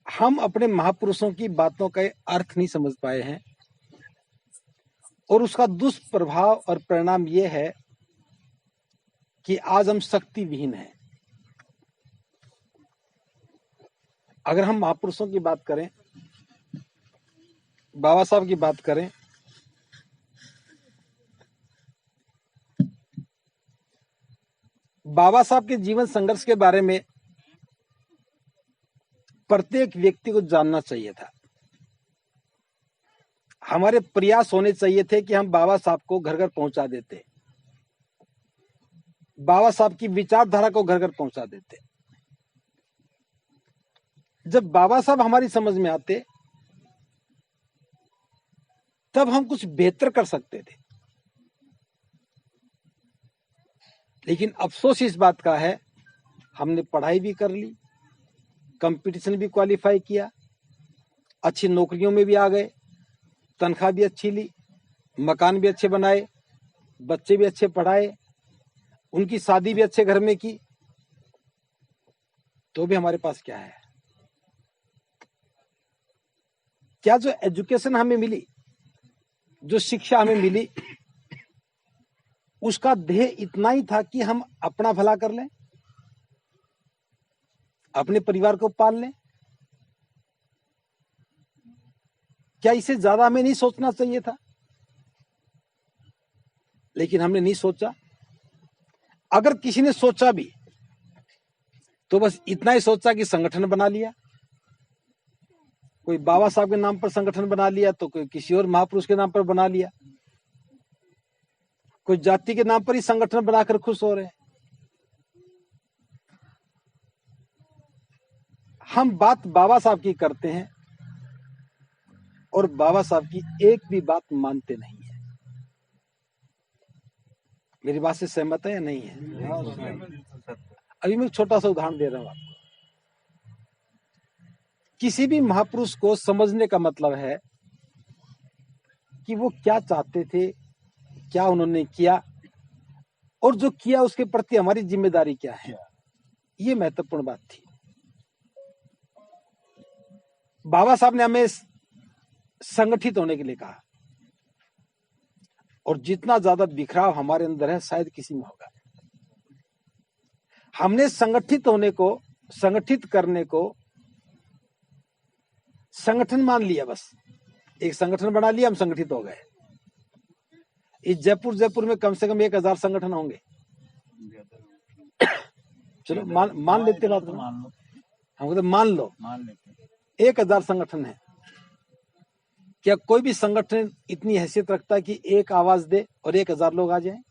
हम अपने महापुरुषों की बातों का अर्थ नहीं समझ पाए हैं और उसका दुष्प्रभाव और परिणाम यह है कि आज हम शक्ति विहीन हैं। अगर हम महापुरुषों की बात करें, बाबा साहब की बात करें, बाबा साहब के जीवन संघर्ष के बारे में प्रत्येक व्यक्ति को जानना चाहिए था। हमारे प्रयास होने चाहिए थे कि हम बाबा साहब को घर घर पहुंचा देते, बाबा साहब की विचारधारा को घर घर पहुंचा देते। जब बाबा साहब हमारी समझ में आते तब हम कुछ बेहतर कर सकते थे। लेकिन अफसोस इस बात का है, हमने पढ़ाई भी कर ली, कंपटीशन भी क्वालिफाई किया, अच्छी नौकरियों में भी आ गए, तनख्वाह भी अच्छी ली, मकान भी अच्छे बनाए, बच्चे भी अच्छे पढ़ाए, उनकी शादी भी अच्छे घर में की, तो भी हमारे पास क्या है? क्या जो एजुकेशन हमें मिली, जो शिक्षा हमें मिली, उसका ध्येय इतना ही था कि हम अपना भला कर लें, अपने परिवार को पाल लें? क्या इससे ज्यादा हमें नहीं सोचना चाहिए था? लेकिन हमने नहीं सोचा। अगर किसी ने सोचा भी तो बस इतना ही सोचा कि संगठन बना लिया, कोई बाबा साहब के नाम पर संगठन बना लिया, तो कोई किसी और महापुरुष के नाम पर बना लिया, कोई जाति के नाम पर ही संगठन बनाकर खुश हो रहे हैं। हम बात बाबा साहब की करते हैं और बाबा साहब की एक भी बात मानते नहीं है। मेरी बात से सहमत है या नहीं है? अभी मैं छोटा सा उदाहरण दे रहा हूं आपको। किसी भी महापुरुष को समझने का मतलब है कि वो क्या चाहते थे, क्या उन्होंने किया, और जो किया उसके प्रति हमारी जिम्मेदारी क्या है। ये महत्वपूर्ण बात थी। बाबा साहब ने हमें संगठित होने के लिए कहा, और जितना ज्यादा बिखराव हमारे अंदर है शायद किसी में होगा। हमने संगठित होने को, संगठित करने को संगठन मान लिया। बस एक संगठन बना लिया, हम संगठित हो गए। इस जयपुर में कम से कम 1000 संगठन होंगे। चलो मान लेते बात, हम कहते मान लो 1000 संगठन है। क्या कोई भी संगठन इतनी हैसियत रखता है कि एक आवाज दे और 1000 लोग आ जाएं?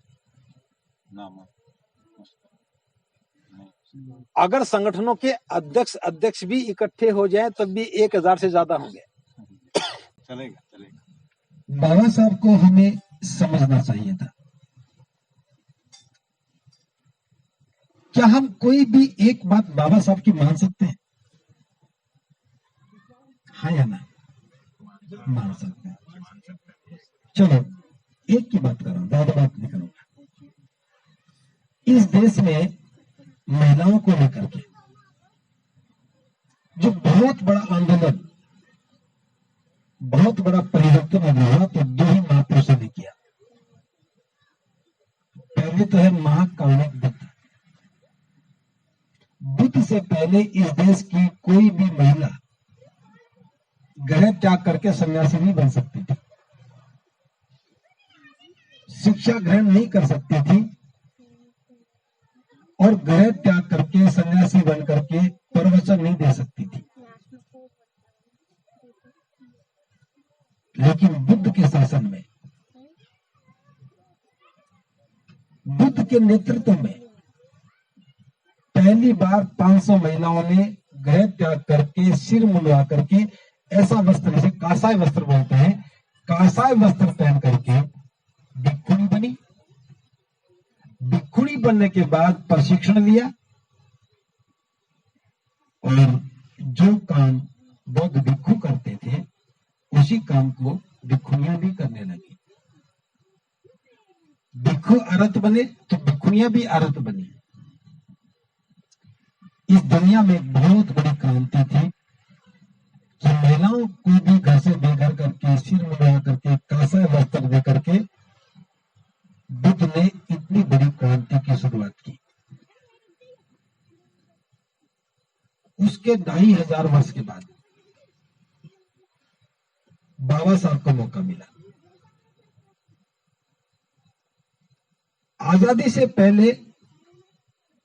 अगर संगठनों के अध्यक्ष भी इकट्ठे हो जाएं तब भी 1000 से ज्यादा होंगे। चलेगा। बाबा साहब को हमें समझना चाहिए था। क्या हम कोई भी एक बात बाबा साहब की मान सकते हैं? हाँ या ना? मान सकते हैं। चलो एक की बात कर रहा हूं, ज्यादा बात नहीं करूंगा। इस देश में महिलाओं को लेकर के जो बहुत बड़ा आंदोलन, बहुत बड़ा परिवर्तन हुआ, तो 2 ही महापुरुषों ने किया। पहले तो है महाकारुणिक बुद्ध। बुद्ध से पहले इस देश की कोई भी महिला गृह त्याग करके सन्यासी नहीं बन सकती थी, शिक्षा ग्रहण नहीं कर सकती थी, और गृह त्याग करके सन्यासी बन करके प्रवचन नहीं दे सकती थी। लेकिन बुद्ध के शासन में, बुद्ध के नेतृत्व में पहली बार 500 महिलाओं ने गृह त्याग करके, सिर मुंडवा करके, ऐसा वस्त्र, जिसे कासाय वस्त्र बोलते हैं, कासाय वस्त्र पहन करके भिक्षुणी बनी। भिक्षुणी बनने के बाद प्रशिक्षण लिया, और जो काम बौद्ध भिक्षु करते थे उसी काम को भिक्षुणियां भी करने लगी। भिक्षु अरहत बने तो भिक्षुणियां भी अरहत बनी। इस दुनिया में बहुत बड़ी क्रांति थी कि महिलाओं को भी घर से बेघर करके, सिर मुड़ा करके, कांसा वस्त्र दे करके बुद्ध ने इतनी बड़ी क्रांति की शुरुआत की। उसके 2500 वर्ष के बाद बाबा साहब को मौका मिला। आजादी से पहले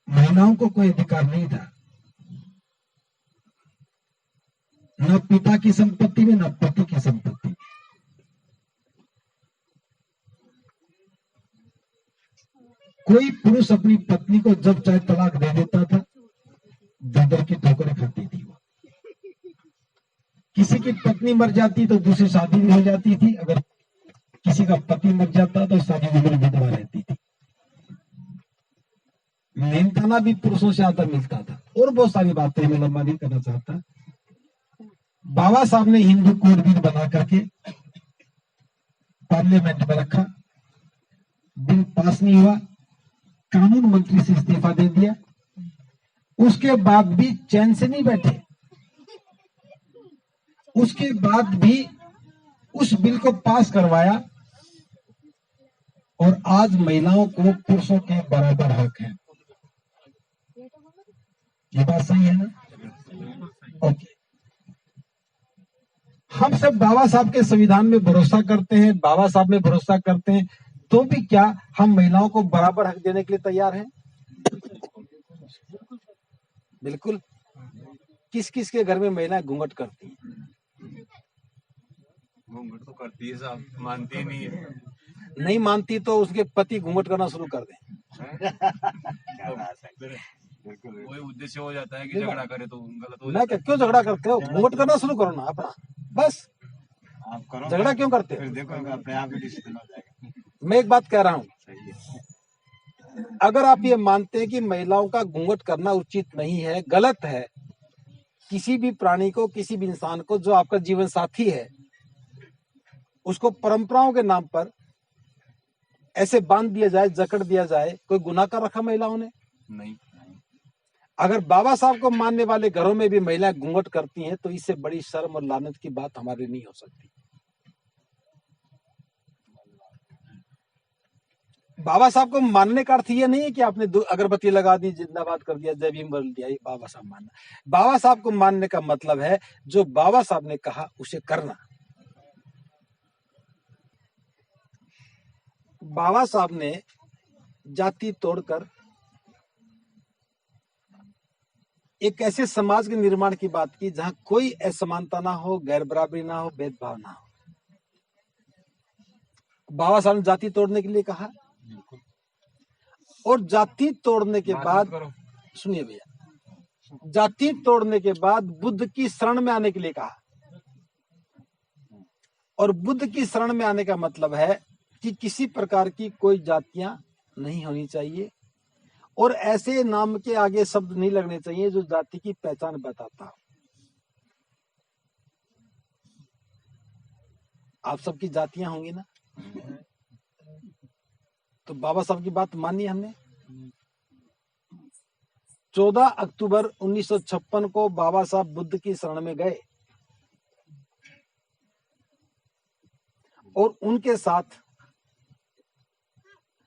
महिलाओं को कोई अधिकार नहीं था, न पिता की संपत्ति में, न पति की संपत्ति में। कोई पुरुष अपनी पत्नी को जब चाहे तलाक दे देता था, दर की ठोकरें खाती थी वो। किसी की पत्नी मर जाती तो दूसरी शादी भी हो जाती थी, अगर किसी का पति मर जाता तो शादी उम्र विधवा रहती थी। मेहनताना भी पुरुषों से ज्यादा मिलता था, और बहुत सारी बातें मैं लंबा नहीं करना चाहता। बाबा साहब ने हिंदू कोड बिल बना करके पार्लियामेंट में रखा, बिल पास नहीं हुआ, कानून मंत्री से इस्तीफा दे दिया। उसके बाद भी चैन से नहीं बैठे, उसके बाद भी उस बिल को पास करवाया, और आज महिलाओं को पुरुषों के बराबर हक है। ये बात सही है ना? ओके। हम सब बाबा साहब के संविधान में भरोसा करते हैं, बाबा साहब में भरोसा करते हैं, तो भी क्या हम महिलाओं को बराबर हक देने के लिए तैयार हैं? बिल्कुल। किस किस के घर में महिलाएं घूंघट करती हैं? घूंघट तो करती है साहब, मानती नहीं है। नहीं मानती तो उसके पति घूंघट करना शुरू कर दें। वही उद्देश्य हो जाता है कि झगड़ा करे तो गलत हो मैं क्या, क्यों झगड़ा करते हो? घूंघट करना शुरू करो ना अपना, बस। आप करो, झगड़ा क्यों करते हो? फिर देखो अपने आप ही डिसीजन हो जाएगा। मैं एक बात कह रहा हूं, सही है। अगर आप ये मानते हैं कि महिलाओं का घूंघट करना उचित नहीं है, गलत है, किसी भी प्राणी को, किसी भी इंसान को, जो आपका जीवन साथी है, उसको परंपराओं के नाम पर ऐसे बांध दिया जाए, जकड़ दिया जाए, कोई गुनाह कर रखा महिलाओं ने? नहीं। अगर बाबा साहब को मानने वाले घरों में भी महिलाएं घूंघट करती हैं तो इससे बड़ी शर्म और लानत की बात हमारे नहीं हो सकती। बाबा साहब को मानने का अर्थ ये नहीं है कि आपने अगरबत्ती लगा दी, जिंदाबाद कर दिया, जय भीम बोल दिया, ये बाबा साहब मानना। बाबा साहब को मानने का मतलब है जो बाबा साहब ने कहा उसे करना। बाबा साहब ने जाति तोड़कर एक ऐसे समाज के निर्माण की बात की जहां कोई असमानता ना हो, गैर बराबरी ना हो, भेदभाव ना हो। बाबा साहब ने जाति तोड़ने के लिए कहा, और जाति तोड़ने के बाद, सुनिए भैया, जाति तोड़ने के बाद बुद्ध की शरण में आने के लिए कहा। और बुद्ध की शरण में आने का मतलब है कि किसी प्रकार की कोई जातियां नहीं होनी चाहिए, और ऐसे नाम के आगे शब्द नहीं लगने चाहिए जो जाति की पहचान बताता हो। आप सबकी जातियां होंगी ना, तो बाबा साहब की बात मानी हमने। 14 अक्टूबर 1956 को बाबा साहब बुद्ध की शरण में गए, और उनके साथ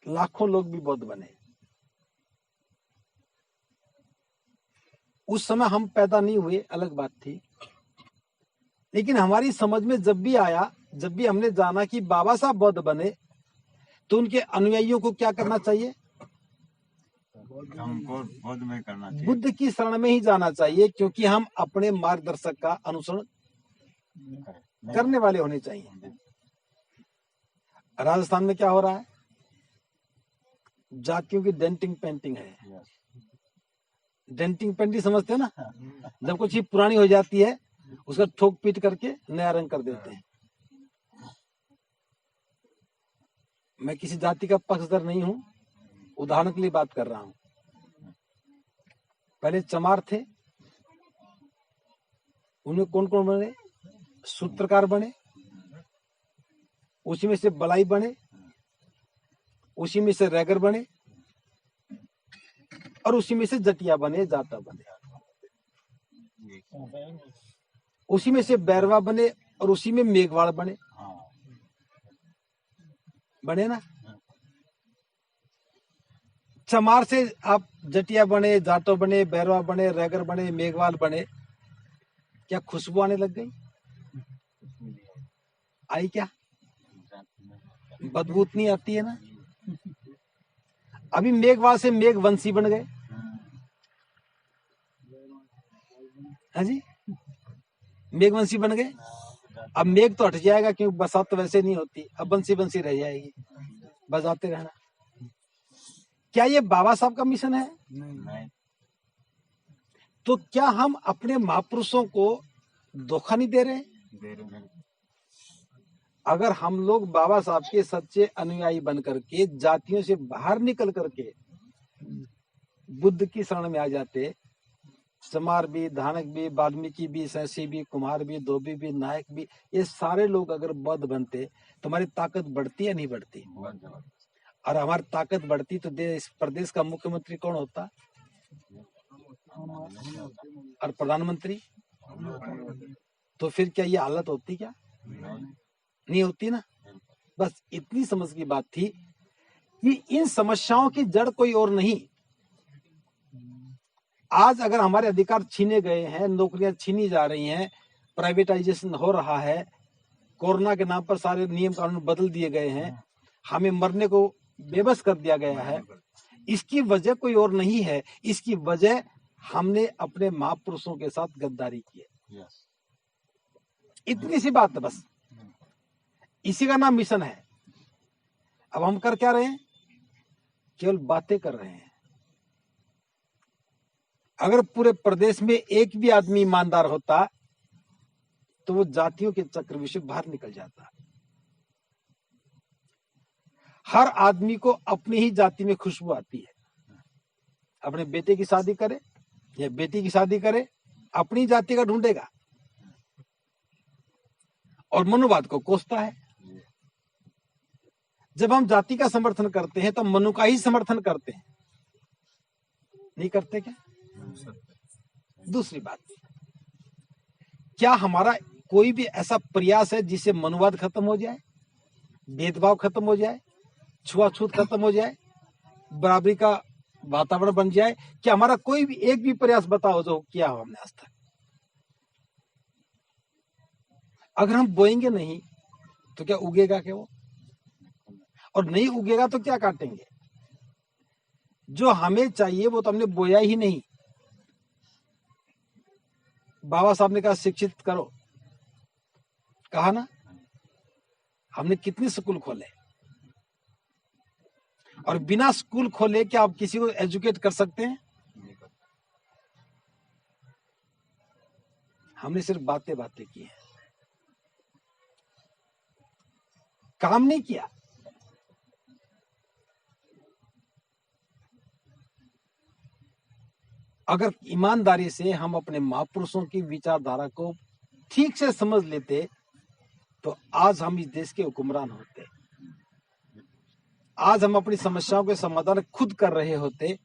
लाखों लोग भी बौद्ध बने। उस समय हम पैदा नहीं हुए, अलग बात थी, लेकिन हमारी समझ में जब भी आया, जब भी हमने जाना कि बाबा साहब बौद्ध बने, तो उनके अनुयायियों को क्या करना चाहिए? हमको बौद्ध में करना चाहिए, बुद्ध की शरण में ही जाना चाहिए, क्योंकि हम अपने मार्गदर्शक का अनुसरण करने वाले होने चाहिए। राजस्थान में क्या हो रहा है? जातियों की डेंटिंग पेंटिंग है। डेंटिंग पेंटिंग समझते हैं ना? जब कुछ चीज पुरानी हो जाती है उसका ठोक पीट करके नया रंग कर देते हैं। मैं किसी जाति का पक्षधर नहीं हूं, उदाहरण के लिए बात कर रहा हूं। पहले चमार थे, उनमें कौन कौन बने? सूत्रकार बने, उसी में से बलाई बने, उसी में से रैगर बने, और उसी में से जटिया बने, जाता बने। उसी में से बैरवा बने और उसी में मेघवाड़ बने, बने ना। चमार से आप जटिया बने, जाटो बने, बैरवा बने, रैगर बने, मेघवाल बने, क्या खुशबू आने लग गई? आई क्या? बदबू नहीं आती है ना। अभी मेघवाल से मेघवंशी बन गए, हाँ जी, मेघवंशी बन गए। अब मेघ तो हट जाएगा क्योंकि बरसात तो वैसे नहीं होती, अब बंसी बंसी रह जाएगी, बजाते रहना। क्या ये बाबा साहब का मिशन है? नहीं। तो क्या हम अपने महापुरुषों को धोखा नहीं दे रहे? अगर हम लोग बाबा साहब के सच्चे अनुयायी बन करके जातियों से बाहर निकल करके बुद्ध की शरण में आ जाते, चमार भी, धानक भी, वाल्मीकि भी, सहसी भी, कुमार भी, धोबी भी, नायक भी, ये सारे लोग अगर बौद्ध बनते तो हमारी ताकत बढ़ती या नहीं बढ़ती? और हमारी ताकत बढ़ती तो देश प्रदेश का मुख्यमंत्री कौन होता और प्रधानमंत्री? तो फिर क्या ये हालत होती? क्या नहीं होती ना। बस इतनी समझ की बात थी कि इन समस्याओं की जड़ कोई और नहीं। आज अगर हमारे अधिकार छीने गए हैं, नौकरियां छीनी जा रही हैं, प्राइवेटाइजेशन हो रहा है, कोरोना के नाम पर सारे नियम कानून बदल दिए गए हैं, हमें मरने को बेबस कर दिया गया है, इसकी वजह कोई और नहीं है। इसकी वजह हमने अपने महापुरुषों के साथ गद्दारी की है। इतनी सी बात है बस, इसी का नाम मिशन है। अब हम कर क्या रहे हैं? केवल बातें कर रहे हैं। अगर पूरे प्रदेश में एक भी आदमी ईमानदार होता तो वो जातियों के चक्रव्यूह से बाहर निकल जाता। हर आदमी को अपनी ही जाति में खुशबू आती है। अपने बेटे की शादी करे या बेटी की शादी करे, अपनी जाति का ढूंढेगा और मनुवाद को कोसता है। जब हम जाति का समर्थन करते हैं तो मनु का ही समर्थन करते हैं, नहीं करते क्या? दूसरी बात, क्या हमारा कोई भी ऐसा प्रयास है जिससे मनुवाद खत्म हो जाए, भेदभाव खत्म हो जाए, छुआछूत खत्म हो जाए, बराबरी का वातावरण बन जाए? क्या हमारा कोई भी एक भी प्रयास बताओ जो किया हो हमने आज तक? अगर हम बोएंगे नहीं तो क्या उगेगा क्या वो? और नहीं उगेगा तो क्या काटेंगे? जो हमें चाहिए वो तो हमने बोया ही नहीं। बाबा साहब ने कहा शिक्षित करो, कहा ना। हमने कितने स्कूल खोले, और बिना स्कूल खोले क्या आप किसी को एजुकेट कर सकते हैं? हमने सिर्फ बातें बातें की हैं, काम नहीं किया। अगर ईमानदारी से हम अपने महापुरुषों की विचारधारा को ठीक से समझ लेते तो आज हम इस देश के हुक्मरान होते। आज हम अपनी समस्याओं के समाधान खुद कर रहे होते।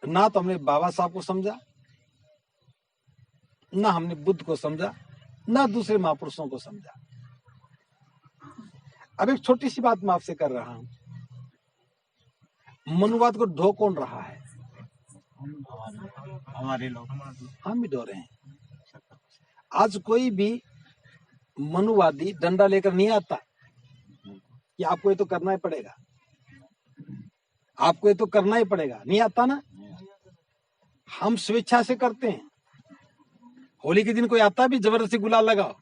ना तो हमने बाबा साहब को समझा, ना हमने बुद्ध को समझा, ना दूसरे महापुरुषों को समझा। अब एक छोटी सी बात मैं आपसे कर रहा हूं, मनुवाद को ढो कौन रहा है? हमारे लोग, हम ही ढो रहे हैं। आज कोई भी मनुवादी डंडा लेकर नहीं आता कि आपको ये तो करना ही पड़ेगा, आपको ये तो करना ही पड़ेगा, नहीं आता ना। हम स्वेच्छा से करते हैं। होली के दिन कोई आता भी जबरदस्ती गुलाल लगाओ,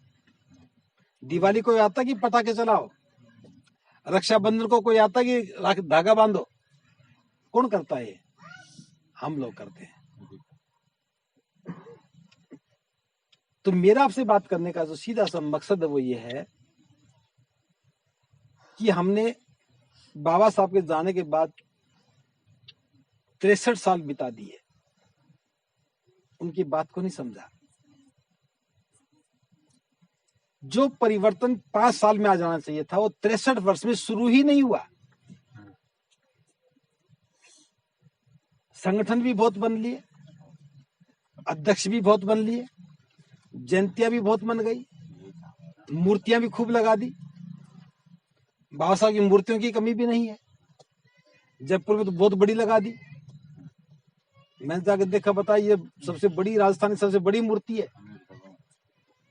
दिवाली को आता कि पटाखे चलाओ, रक्षाबंधन को कोई आता कि धागा बांधो? कौन करता है? हम लोग करते हैं। तो मेरा आपसे बात करने का जो सीधा सा मकसद है वो ये है कि हमने बाबा साहब के जाने के बाद 63 साल बिता दिए, उनकी बात को नहीं समझा। जो परिवर्तन 5 साल में आ जाना चाहिए था वो 63 वर्ष में शुरू ही नहीं हुआ। संगठन भी बहुत बन लिए, अध्यक्ष भी बहुत बन लिए, जयंतियां भी बहुत मन गई, मूर्तियां भी खूब लगा दी। बाबा साहब की मूर्तियों की कमी भी नहीं है। जयपुर में तो बहुत बड़ी लगा दी। मैंने जाकर देखा, बता, ये सबसे बड़ी, राजस्थान की सबसे बड़ी मूर्ति है।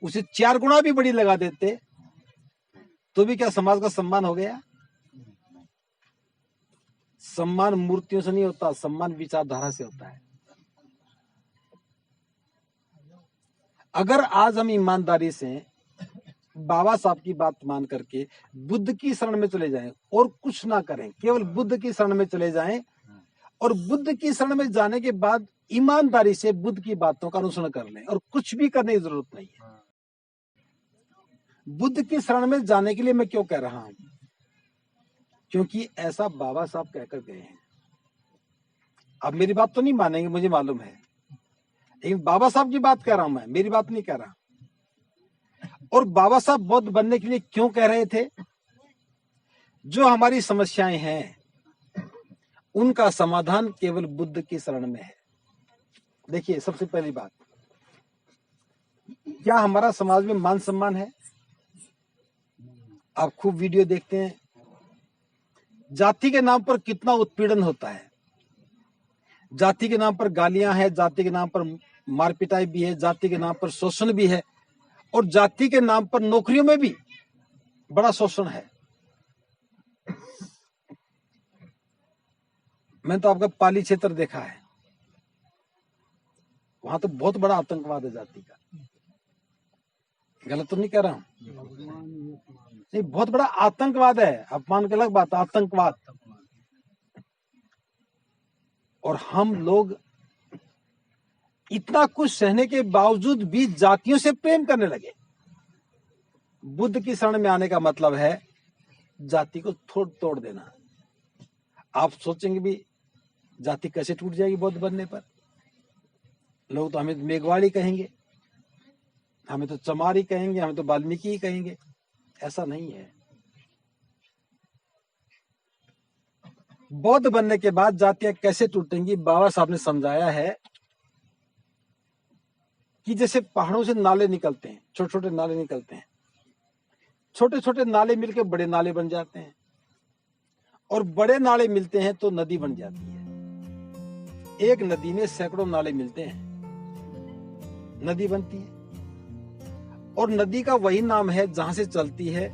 उसे 4 गुना भी बड़ी लगा देते तो भी क्या समाज का सम्मान हो गया? सम्मान मूर्तियों से नहीं होता, सम्मान विचारधारा से होता है। अगर आज हम ईमानदारी से बाबा साहब की बात मान करके बुद्ध की शरण में चले जाएं और कुछ ना करें, केवल बुद्ध की शरण में चले जाएं, और बुद्ध की शरण में जाने के बाद ईमानदारी से बुद्ध की बातों का अनुसरण कर लें, और कुछ भी करने की जरूरत नहीं है। बुद्ध की शरण में जाने के लिए मैं क्यों कह रहा हूं? क्योंकि ऐसा बाबा साहब कहकर गए हैं। अब मेरी बात तो नहीं मानेंगे, मुझे मालूम है, लेकिन बाबा साहब की बात कह रहा हूं मैं, मेरी बात नहीं कह रहा। और बाबा साहब बौद्ध बनने के लिए क्यों कह रहे थे? जो हमारी समस्याएं हैं उनका समाधान केवल बुद्ध की शरण में है। देखिए, सबसे पहली बात, क्या हमारा समाज में मान सम्मान है? आप खूब वीडियो देखते हैं, जाति के नाम पर कितना उत्पीड़न होता है। जाति के नाम पर गालियां हैं, जाति के नाम पर मारपिटाई भी है, जाति के नाम पर शोषण भी है, और जाति के नाम पर नौकरियों में भी बड़ा शोषण है। मैंने तो आपका पाली क्षेत्र देखा है, वहां तो बहुत बड़ा आतंकवाद है जाति का। गलत तो नहीं कह रहा हूं? नहीं, बहुत बड़ा आतंकवाद है। अपमान की अलग बात, आतंकवाद। और हम लोग इतना कुछ सहने के बावजूद भी जातियों से प्रेम करने लगे। बुद्ध की शरण में आने का मतलब है जाति को तोड़ देना। आप सोचेंगे भी जाति कैसे टूट जाएगी बौद्ध बनने पर? लोग तो हमें मेघवाड़ी कहेंगे, हमें तो चमारी कहेंगे, हमें तो वाल्मीकि ही कहेंगे। ऐसा नहीं है। बौद्ध बनने के बाद जातियां कैसे टूटेंगी? बाबा साहब ने समझाया है कि जैसे पहाड़ों से नाले निकलते हैं, छोटे छोटे नाले निकलते हैं, छोटे छोटे नाले मिलकर बड़े नाले बन जाते हैं, और बड़े नाले मिलते हैं तो नदी बन जाती है। एक नदी में सैकड़ों नाले मिलते हैं, नदी बनती है। और नदी का वही नाम है जहां से चलती है,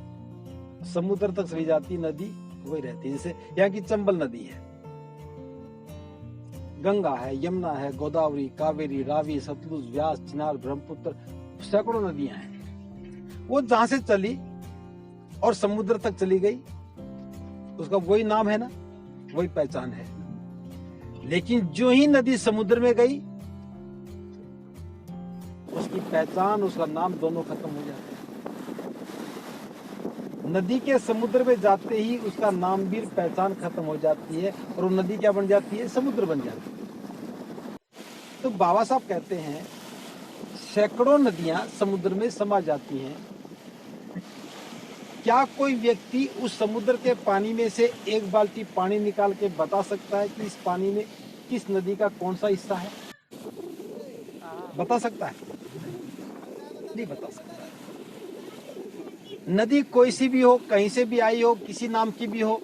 समुद्र तक चली जाती नदी वही रहती है। जैसे यहाँ की चंबल नदी है, गंगा है, यमुना है, गोदावरी, कावेरी, रावी, सतलुज, व्यास, चिनार, ब्रह्मपुत्र, सैकड़ों नदियां हैं। वो जहां से चली और समुद्र तक चली गई, उसका वही नाम है ना, वही पहचान है। लेकिन जो ही नदी समुद्र में गई, उसकी पहचान, उसका नाम दोनों खत्म हो जाते हैं। नदी के समुद्र में जाते ही उसका नाम भी, पहचान खत्म हो जाती है, और वो नदी क्या बन जाती है? समुद्र बन जाती है। तो बाबा साहब कहते हैं सैकड़ों नदियां समुद्र में समा जाती हैं। क्या कोई व्यक्ति उस समुद्र के पानी में से एक बाल्टी पानी निकाल के बता सकता है कि इस पानी में किस नदी का कौन सा हिस्सा है? बता सकता है? नहीं बता सकता। नदी कोई सी भी हो, कहीं से भी आई हो, किसी नाम की भी हो,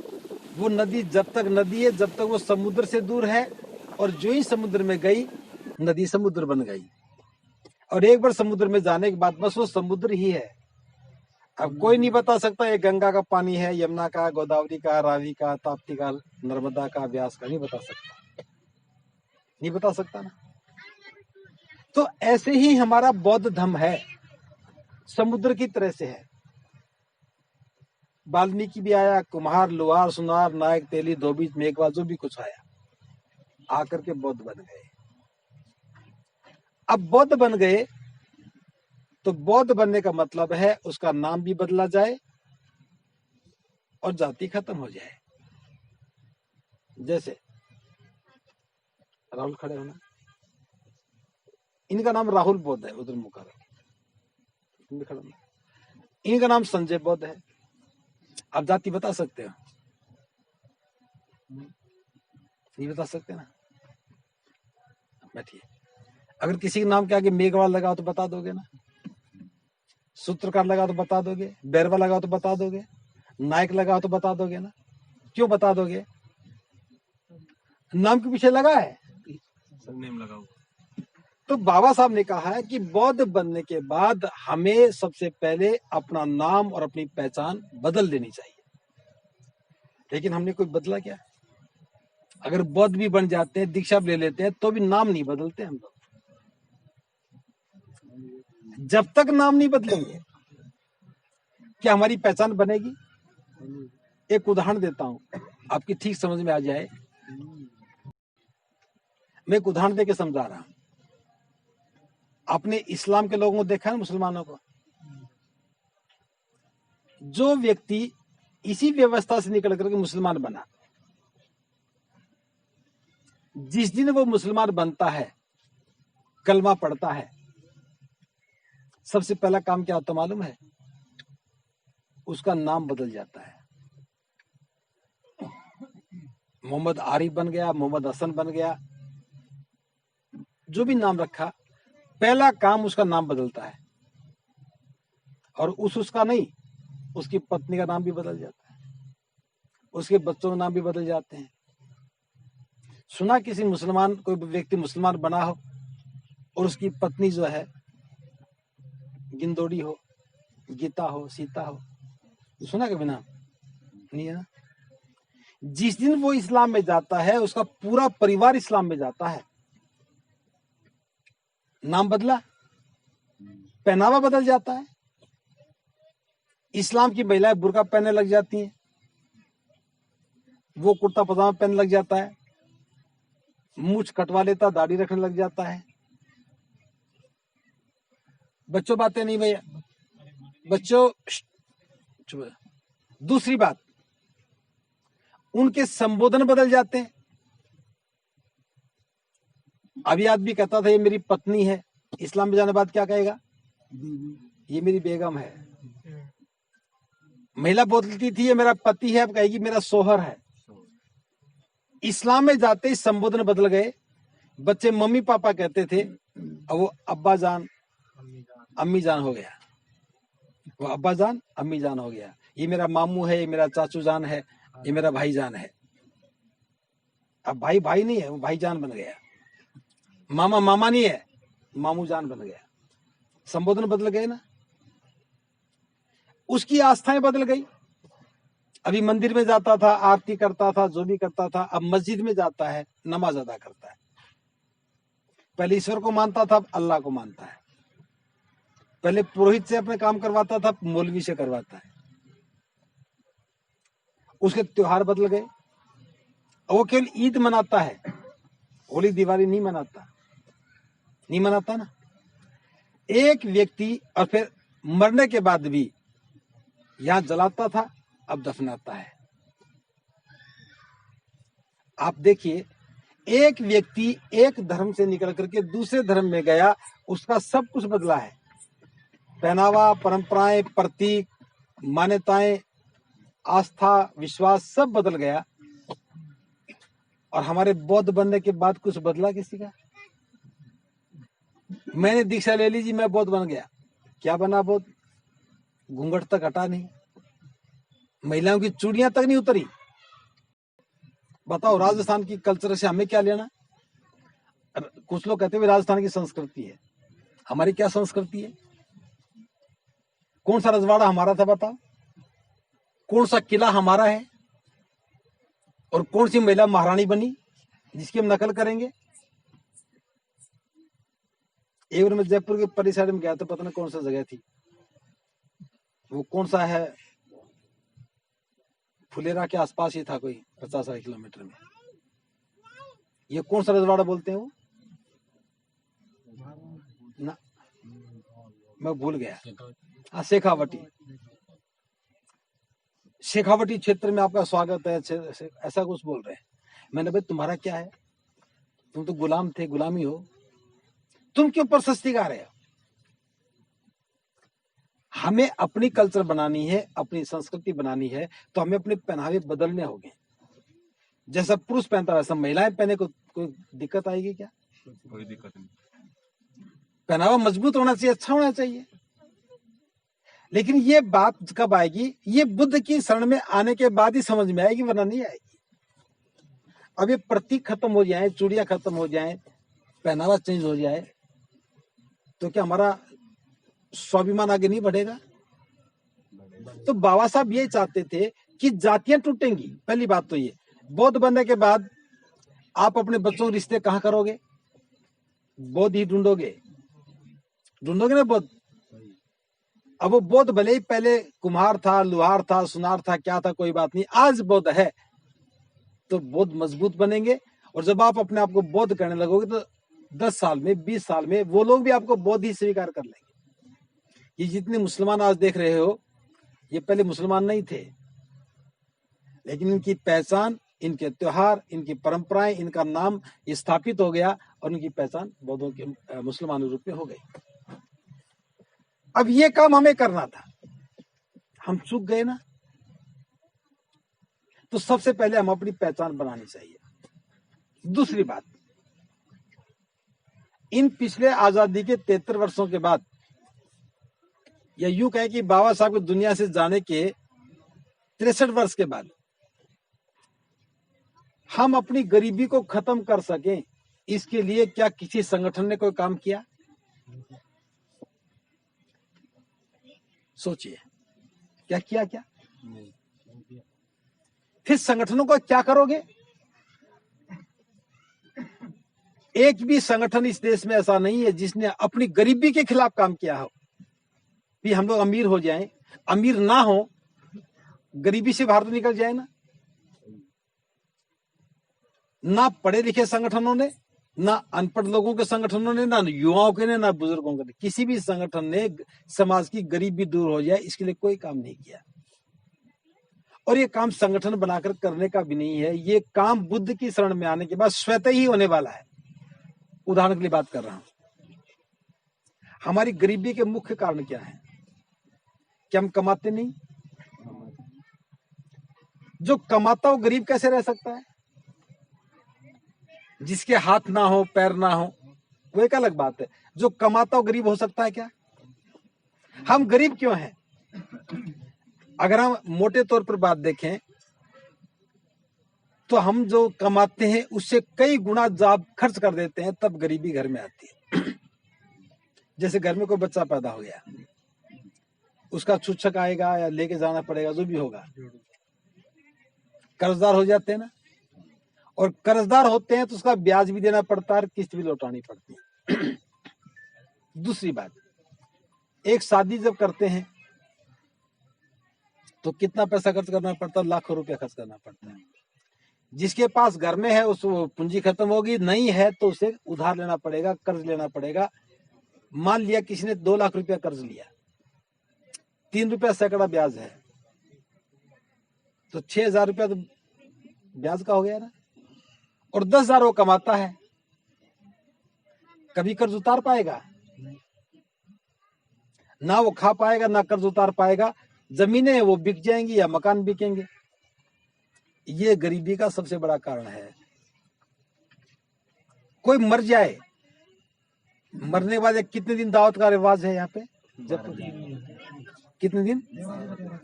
वो नदी जब तक नदी है, जब तक वो समुद्र से दूर है, और जो ही समुद्र में गई, नदी समुद्र बन गई। और एक बार समुद्र में जाने के बाद बस वो समुद्र ही है। अब कोई नहीं बता सकता ये गंगा का पानी है, यमुना का, गोदावरी का, रावी का, ताप्ती का, नर्मदा का, व्यास का, नहीं बता सकता, नहीं बता सकता ना। तो ऐसे ही हमारा बौद्ध धर्म है, समुद्र की तरह से है। वाल्मीकि भी आया, कुम्हार, लोहार, सुनार, नायक, तेली, धोबी, मेघवाल, जो भी कुछ आया, आकर के बौद्ध बन गए। अब बौद्ध बन गए तो बौद्ध बनने का मतलब है उसका नाम भी बदला जाए और जाति खत्म हो जाए। जैसे राहुल खड़े होना, इनका नाम राहुल बौद्ध है, उधर मुकर, इनका नाम संजय बौद्ध है। आप जाति बता सकते हो? नहीं बता सकते ना। बैठिए, अगर किसी के नाम के आगे मेघवाल लगा हो तो बता दोगे ना? सूत्रकार लगाओ तो बता दोगे, बैरवा लगाओ तो बता दोगे, नायक लगाओ तो बता दोगे ना? क्यों बता दोगे? नाम के पीछे लगा है। सरनेम लगाओ। तो बाबा साहब ने कहा है कि बौद्ध बनने के बाद हमें सबसे पहले अपना नाम और अपनी पहचान बदल लेनी चाहिए। लेकिन हमने कोई बदला क्या? अगर बौद्ध भी बन जाते हैं, दीक्षा भी ले लेते हैं, तो भी नाम नहीं बदलते हम लोग। जब तक नाम नहीं बदलेंगे क्या हमारी पहचान बनेगी? एक उदाहरण देता हूं, आपकी ठीक समझ में आ जाए। मैं एक उदाहरण देके समझा रहा हूं। आपने इस्लाम के लोगों को देखा है, मुसलमानों को? जो व्यक्ति इसी व्यवस्था से निकल करके मुसलमान बना, जिस दिन वो मुसलमान बनता है, कलमा पढ़ता है, सबसे पहला काम क्या होता मालूम है? उसका नाम बदल जाता है। मोहम्मद आरिफ बन गया, मोहम्मद हसन बन गया, जो भी नाम रखा, पहला काम उसका नाम बदलता है। और उसका नहीं, उसकी पत्नी का नाम भी बदल जाता है, उसके बच्चों के नाम भी बदल जाते हैं। सुना किसी मुसलमान, कोई व्यक्ति मुसलमान बना हो और उसकी पत्नी जो है गिंदोड़ी हो, गीता हो, सीता हो? सुना कभी नाम? नहीं है ना? जिस दिन वो इस्लाम में जाता है, उसका पूरा परिवार इस्लाम में जाता है। नाम बदला, पहनावा बदल जाता है। इस्लाम की महिलाएं बुर्का पहनने लग जाती हैं, वो कुर्ता पजामा पहनने लग जाता है, मूछ कटवा लेता, दाढ़ी रखने लग जाता है। बच्चों बातें नहीं भैया, बच्चों। दूसरी बात, उनके संबोधन बदल जाते हैं। अभी आदमी कहता था ये मेरी पत्नी है, इस्लाम में जाने बाद क्या कहेगा? ये मेरी बेगम है। महिला बोलती थी ये मेरा पति है, अब कहेगी मेरा सोहर है। इस्लाम में जाते ही संबोधन बदल गए। बच्चे मम्मी पापा कहते थे, अब वो अब्बा जान, अम्मी जान हो गया। वो अब्बा जान, अम्मी जान हो गया। ये मेरा मामू है, ये मेरा चाचू जान है, ये मेरा भाई जान है। अब भाई भाई नहीं है, वो भाई जान बन गया। मामा मामा नहीं है, मामू जान बन गया। संबोधन बदल गए ना? उसकी आस्थाएं बदल गई। अभी मंदिर में जाता था, आरती करता था, जो भी करता था, अब मस्जिद में जाता है, नमाज अदा करता है। पहले ईश्वर को मानता था, अब अल्लाह को मानता है। पहले पुरोहित से अपने काम करवाता था, मौलवी से करवाता है। उसके त्योहार बदल गए। वो केवल ईद मनाता है, होली दिवाली नहीं मनाता ना। एक व्यक्ति, और फिर मरने के बाद भी यहां जलाता था, अब दफनाता है। आप देखिए, एक व्यक्ति एक धर्म से निकल करके दूसरे धर्म में गया, उसका सब कुछ बदला है। पहनावा, परंपराएं, प्रतीक, मान्यताएं, आस्था, विश्वास सब बदल गया। और हमारे बौद्ध बनने के बाद कुछ बदला किसी का? मैंने दीक्षा ले ली जी, मैं बौद्ध बन गया। क्या बना बौद्ध? घूंघट तक हटा नहीं, महिलाओं की चूड़ियां तक नहीं उतरी। बताओ, राजस्थान की कल्चर से हमें क्या लेना? कुछ लोग कहते हुए राजस्थान की संस्कृति है। हमारी क्या संस्कृति है? कौन सा रजवाड़ा हमारा था बताओ? कौन सा किला हमारा है? और कौन सी महिला महारानी बनी जिसकी हम नकल करेंगे? एक बार मैं जयपुर के परी साइड में गया तो पता नहीं कौन सा जगह थी, वो कौन सा है, फुलेरा के आसपास ही था, कोई 50-60 किलोमीटर में। ये कौन सा रजवाड़ा बोलते हैं वो ना, मैं भूल गया। हाँ, शेखावटी क्षेत्र में आपका स्वागत है, ऐसा कुछ बोल रहे हैं। मैंने भाई तुम्हारा क्या है? तुम तो गुलाम थे, गुलामी हो, तुम क्यों प्रशस्ति गा रहे हो? हमें अपनी कल्चर बनानी है, अपनी संस्कृति बनानी है, तो हमें अपने पहनावे बदलने होंगे। जैसा पुरुष पहनता है वैसा महिलाएं पहने, को कोई दिक्कत आएगी क्या? कोई दिक्कत नहीं। पहनावा मजबूत होना चाहिए, अच्छा होना चाहिए। लेकिन ये बात कब आएगी? ये बुद्ध की शरण में आने के बाद ही समझ में आएगी, वरना नहीं आएगी। अब ये प्रतीक खत्म हो जाए, चूड़ियां खत्म हो जाए, पहनावा चेंज हो जाए, तो क्या हमारा स्वाभिमान आगे नहीं बढ़ेगा? तो बाबा साहब ये चाहते थे कि जातियां टूटेंगी। पहली बात तो ये, बौद्ध बनने के बाद आप अपने बच्चों के रिश्ते कहां करोगे? बौद्ध ही ढूंढोगे ना बौद्ध। अब वो बौद्ध भले ही पहले कुम्हार था, लुहार था, सुनार था, क्या था, कोई बात नहीं, आज बौद्ध है तो बौद्ध मजबूत बनेंगे। और जब आप अपने आप को बौद्ध करने लगोगे तो 10 साल में, 20 साल में वो लोग भी आपको बौद्ध ही स्वीकार कर लेंगे। ये जितने मुसलमान आज देख रहे हो, ये पहले मुसलमान नहीं थे, लेकिन इनकी पहचान, इनके त्योहार, इनकी परंपराएं, इनका नाम स्थापित हो गया और इनकी पहचान बौद्धों के मुसलमानों रूप में हो गई। अब ये काम हमें करना था, हम चूक गए ना। तो सबसे पहले हम अपनी पहचान बनानी चाहिए। दूसरी बात, इन पिछले आजादी के 73 वर्षों के बाद, या यूं कहें कि बाबा साहब को दुनिया से जाने के 63 वर्ष के बाद, हम अपनी गरीबी को खत्म कर सकें, इसके लिए क्या किसी संगठन ने कोई काम किया? सोचिए, क्या किया? क्या फिर संगठनों को क्या करोगे? एक भी संगठन इस देश में ऐसा नहीं है जिसने अपनी गरीबी के खिलाफ काम किया हो कि हम लोग अमीर हो जाएं। अमीर ना हो, गरीबी से बाहर तो निकल जाए ना पढ़े लिखे संगठनों ने, ना अनपढ़ लोगों के संगठनों ने, ना युवाओं के ने, ना बुजुर्गों के ने, किसी भी संगठन ने समाज की गरीबी दूर हो जाए इसके लिए कोई काम नहीं किया। और ये काम संगठन बनाकर करने का भी नहीं है, ये काम बुद्ध की शरण में आने के बाद स्वतः ही होने वाला है। उदाहरण के लिए बात कर रहा हूं, हमारी गरीबी के मुख्य कारण क्या है? क्या हम कमाते नहीं? जो कमाता हो गरीब कैसे रह सकता है? जिसके हाथ ना हो, पैर ना हो, वो एक अलग बात है। जो कमाता हो गरीब हो सकता है क्या? हम गरीब क्यों हैं? अगर हम मोटे तौर पर बात देखें तो हम जो कमाते हैं उससे कई गुना ज्यादा खर्च कर देते हैं, तब गरीबी घर में आती है। जैसे घर में कोई बच्चा पैदा हो गया, उसका छूछक आएगा या लेके जाना पड़ेगा, जो भी होगा, कर्जदार हो जाते हैं ना। और कर्जदार होते हैं तो उसका ब्याज भी देना पड़ता है, किस्त भी लौटानी पड़ती है। दूसरी बात, एक शादी जब करते हैं तो कितना पैसा खर्च करना पड़ता है? लाखों रुपया खर्च करना पड़ता है। जिसके पास घर में है उस पूंजी खत्म होगी, नहीं है तो उसे उधार लेना पड़ेगा, कर्ज लेना पड़ेगा। मान लिया किसी ने 2 लाख रुपया कर्ज लिया, 3 रुपया सैकड़ा ब्याज है, तो 6,000 रुपया तो ब्याज का हो गया ना। और 10,000 वो कमाता है, कभी कर्ज उतार पाएगा ना? वो खा पाएगा ना कर्ज उतार पाएगा। जमीनें वो बिक जाएंगी या मकान बिकेंगे। ये गरीबी का सबसे बड़ा कारण है। कोई मर जाए, मरने के बाद कितने दिन दावत का रिवाज है यहाँ पे? जब कितने दिन?